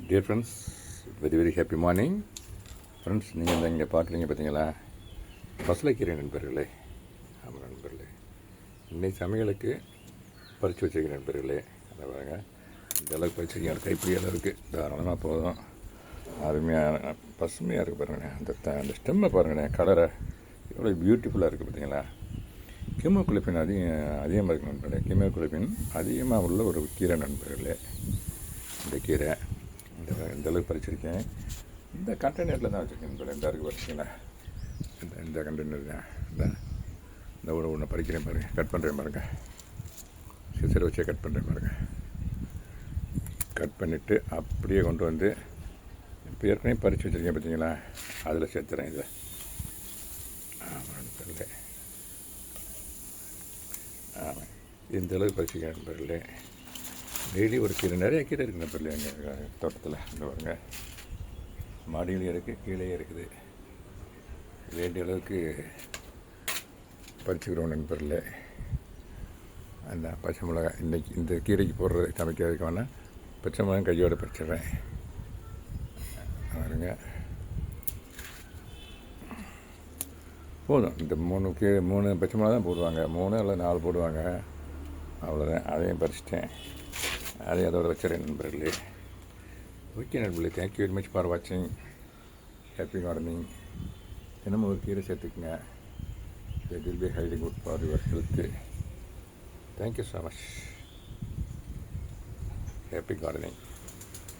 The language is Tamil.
Dear friends, very very happy morning friends. நீங்கள் இந்த இங்கே பார்க்குறீங்க பார்த்தீங்களா, பசலைக்கீரை நண்பர்களே. ஆமாம் நண்பர்களே, இன்னைக்கு சமையலுக்கு பறித்து வச்சுருக்க நண்பர்களே. அதை பாருங்க, இந்த அளவுக்கு பறிச்சிருக்கீங்க, ஒரு கைப்பிடி அளவுக்கு தாராளமாக போதும். அருமையாக பசுமையாக இருக்குது பாருங்கண்ணே. அந்த ஸ்டெம்மை பாருங்கண்ணே, கலரை எவ்வளோ பியூட்டிஃபுல்லாக இருக்குது பார்த்தீங்களா. கீமோகுளோபின் அதிகமாக இருக்குது நண்பர்களே. கீமோகுளோபின் அதிகமாக உள்ள ஒரு கீரை நண்பர்களே. இந்த கீரை இந்த அளவுக்கு பறிச்சிருக்கேன். இந்த கண்டெய்னரில் தான் வச்சுருக்கேன் நண்பர்களே. இந்த இருக்குது பறிச்சிங்களா, இந்த கண்டெய்னர் தான். இந்த ஒன்று பறிக்கிறேன் பாருங்கள், கட் பண்ணுறேன் பாருங்கள். சிசரை வச்சே கட் பண்ணுறேன் பாருங்கள். கட் பண்ணிவிட்டு அப்படியே கொண்டு வந்து இப்போ ஏற்கனவே பறித்து வச்சுருக்கேன் பார்த்தீங்களா, அதில் சேர்த்துறேன் இதை. ஆமாம் நண்பர்களே, ஆமாம் இந்த அளவுக்கு பறிச்சிருக்கேன் நண்பர்களே. டெய்லி ஒரு கீரை, நிறைய கீரை இருக்குது நண்பர்களே எங்கள் தோட்டத்தில். இந்த பாருங்க, மாடியிலையும் இருக்குது, கீழே இருக்குது. வேண்டிய அளவுக்கு பறிச்சுக்கிறோம் நண்பர்களே. அந்த பச்சை மிளகாய் இன்றைக்கி இந்த கீரைக்கு போடுறது சமைக்கிறதுக்கு வேணால் பச்சை மிளகாய் கையோடு பறிச்சிடுறேன் பாருங்க. போதும், இந்த மூணு பச்சை மிளகா தான் போடுவாங்க, 3 அல்ல 4 போடுவாங்க, அவ்வளோதான். அதையும் பறிச்சிட்டேன், அதையும் அதோட வச்சிடறேன் நண்பர்களே. ஓகே நண்பர்களே, தேங்க்யூ வெரி மச் ஃபார் வாட்சிங். Happy gardening. தினமும் ஒரு கீரை சேர்த்துக்குங்க. It will be highly good for your health. Thank you so much. Happy gardening.